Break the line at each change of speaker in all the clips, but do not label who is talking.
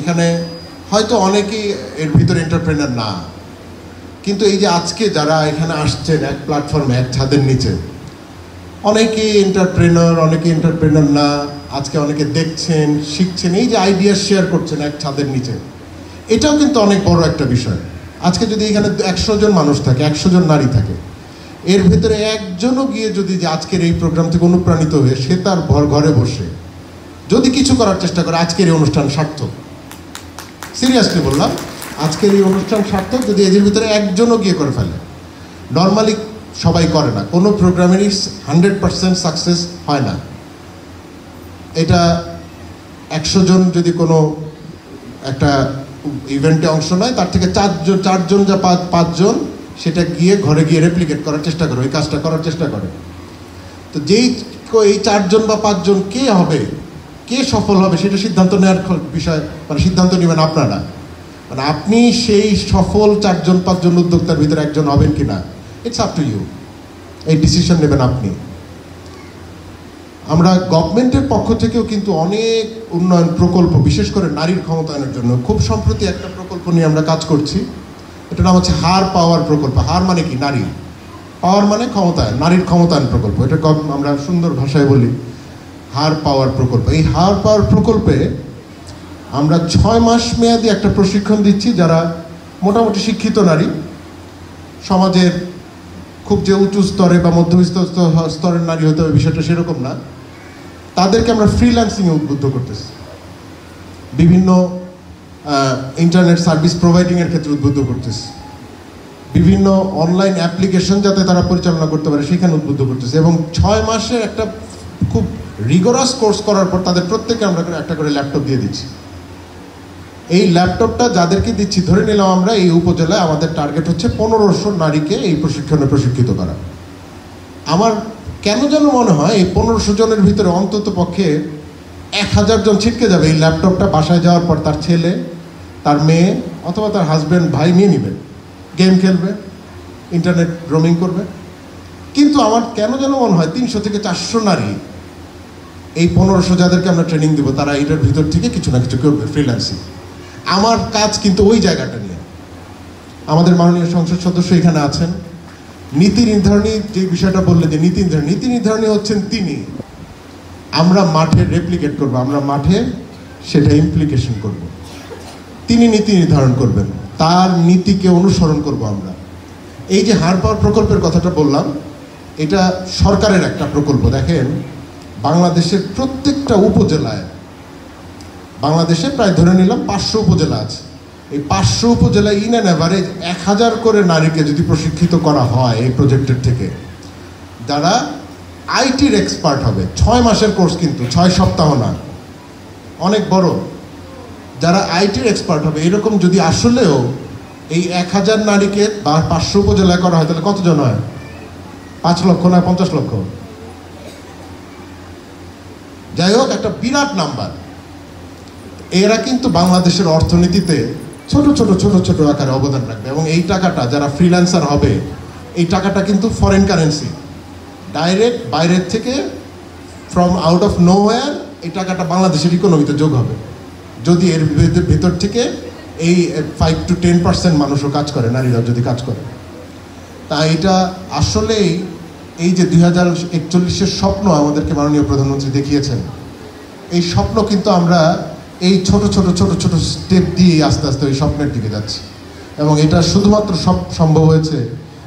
এখানে হয়তো অনেকেই এর ভিতরে এন্টারপ্রেনার না, কিন্তু এই যে আজকে যারা এখানে আসছেন এক প্ল্যাটফর্মে এক ছাদের নিচে, অনেকেই এন্টারপ্রেনার না। আজকে অনেকে দেখছেন, শিখছেন, এই যে আইডিয়া শেয়ার করছেন এক ছাদের নিচে, এটাও কিন্তু অনেক বড় একটা বিষয়। আজকে যদি এখানে 100 জন মানুষ থাকে, 100 জন নারী থাকে, এর ভিতরে একজনও গিয়ে যদি যে আজকের এই প্রোগ্রাম থেকে অনুপ্রাণিত হয়ে সে তার ঘরে বসে যদি কিছু করার চেষ্টা করে, আজকের এই অনুষ্ঠান সার্থক। সিরিয়াসলি বললাম, আজকের এই অনুষ্ঠান সার্থক যদি এদের ভিতরে একজনও গিয়ে করে ফেলে। নর্মালি সবাই করে না, কোনো প্রোগ্রামেরই 100% সাকসেস হয় না। এটা 100 জন যদি কোনো একটা ইভেন্টে অংশ নেয়, তার থেকে চারজন যা 5 জন সেটা গিয়ে ঘরে গিয়ে রেপ্লিকেট করার চেষ্টা করে, ওই কাজটা করার চেষ্টা করে। তো এই 4 জন বা 5 জন কে হবে, কে সফল হবে, সেটা সিদ্ধান্ত নেওয়ার বিষয়, সিদ্ধান্ত নেবেন আপনারা। আপনি সেই সফল 4 জন 5 জন উদ্যোক্তার ভিতরে একজন হবেন কিনা, ইটস আপ টু ইউ। এই ডিসিশন নেবেন আপনি। আমরা গভর্নমেন্টের পক্ষ থেকেও কিন্তু অনেক উন্নয়ন প্রকল্প, বিশেষ করে নারীর ক্ষমতায়নের জন্য, খুব সম্প্রতি একটা প্রকল্প নিয়ে আমরা কাজ করছি। এটার নাম হচ্ছে হার পাওয়ার প্রকল্প। হার মানে কি? নারী। পাওয়ার মানে ক্ষমতায়ন, নারীর ক্ষমতায়ন প্রকল্প। এটা আমরা সুন্দর ভাষায় বলি হার পাওয়ার প্রকল্প। এই হার পাওয়ার প্রকল্পে আমরা 6 মাস মেয়াদি একটা প্রশিক্ষণ দিচ্ছি, যারা মোটামুটি শিক্ষিত নারী, সমাজের খুব যে উঁচু স্তরে বা মধ্যবিত্ত স্তরের নারী হতে হবে বিষয়টা সেরকম না, তাদেরকে আমরা ফ্রিল্যান্সিংয়ে উদ্বুদ্ধ করতেছি। বিভিন্ন ইন্টারনেট সার্ভিস প্রোভাইডিংয়ের ক্ষেত্রে উদ্বুদ্ধ করতেছি, বিভিন্ন অনলাইন অ্যাপ্লিকেশন যাতে তারা পরিচালনা করতে পারে সেখানে উদ্বুদ্ধ করতেছি। এবং 6 মাসের একটা খুব রিগোরাস কোর্স করার পর তাদের প্রত্যেককে আমরা একটা করে ল্যাপটপ দিয়ে দিচ্ছি। এই ল্যাপটপটা যাদেরকে দিচ্ছি, ধরে নিলাম আমরা এই উপজেলায় আমাদের টার্গেট হচ্ছে 1500 নারীকে এই প্রশিক্ষণে প্রশিক্ষিত করা। আমার কেন যেন মনে হয় এই 1500 জনের ভিতরে অন্তত পক্ষে 1000 জন ছিটকে যাবে। এই ল্যাপটপটা বাসায় যাওয়ার পর তার ছেলে, তার মেয়ে অথবা তার হাজব্যান্ড, ভাই নিয়ে নেবেন, গেম খেলবে, ইন্টারনেট রোমিং করবে। কিন্তু আমার কেন যেন মনে হয় 300 থেকে 400 নারী, এই 1500 যাদেরকে আমরা ট্রেনিং দেবো, তারা এটার ভিতর থেকে কিছু না কিছু করবে, ফ্রিল্যান্সিং। আমার কাজ কিন্তু ওই জায়গাটা নিয়ে। আমাদের মাননীয় সংসদ সদস্য এখানে আছেন, নীতি নির্ধারণী যে বিষয়টা বললেন, যে নীতি নির্ধারণী হচ্ছেন তিনি। আমরা মাঠে রেপ্লিকেট করবো, আমরা মাঠে সেটা ইমপ্লিকেশন করব। তিনি নীতি নির্ধারণ করবেন, তার নীতিকে অনুসরণ করব আমরা। এই যে হার পাওয়ার প্রকল্পের কথাটা বললাম, এটা সরকারের একটা প্রকল্প। দেখেন, বাংলাদেশের প্রত্যেকটা উপজেলায়, বাংলাদেশে প্রায় ধরে নিলাম 500 উপজেলা আছে। এই 500 উপজেলায় ইন অ্যান অ্যাভারেজ 1000 করে নারীকে যদি প্রশিক্ষিত করা হয় এই প্রজেক্টের থেকে, যারা আইটির এক্সপার্ট হবে। 6 মাসের কোর্স, কিন্তু 6 সপ্তাহ না, অনেক বড়। যারা আইটির এক্সপার্ট হবে, এরকম যদি আসলেও এই 1000 নারীকে বা 500 উপজেলায় করা হয়, তাহলে কতজন হয়? 5 লক্ষ না 50 লক্ষ? যাই হোক, একটা বিরাট নাম্বার। এরা কিন্তু বাংলাদেশের অর্থনীতিতে ছোট ছোট আকারে অবদান রাখবে। এবং এই টাকাটা যারা ফ্রিল্যান্সার হবে, এই টাকাটা কিন্তু ফরেন কারেন্সি, ডাইরেক্ট বাইরের থেকে, ফ্রম আউট অফ নোওয়্যার এই টাকাটা বাংলাদেশের ইকোনমিতে যোগ হবে, যদি এর ভেতর থেকে এই 5 to 10% মানুষও কাজ করে, নারীরা যদি কাজ করে। তা এটা আসলেই এই যে 2041-এর স্বপ্ন আমাদেরকে মাননীয় প্রধানমন্ত্রী দেখিয়েছেন, এই স্বপ্ন কিন্তু আমরা এই ছোট ছোট স্টেপ দিয়ে আস্তে আস্তে ওই স্বপ্নের দিকে যাচ্ছি। এবং এটা শুধুমাত্র সম্ভব হয়েছে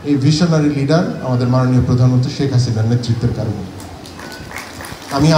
এই ভিশনারি লিডার আমাদের মাননীয় প্রধানমন্ত্রী শেখ হাসিনার নেতৃত্বের কারণে। আমি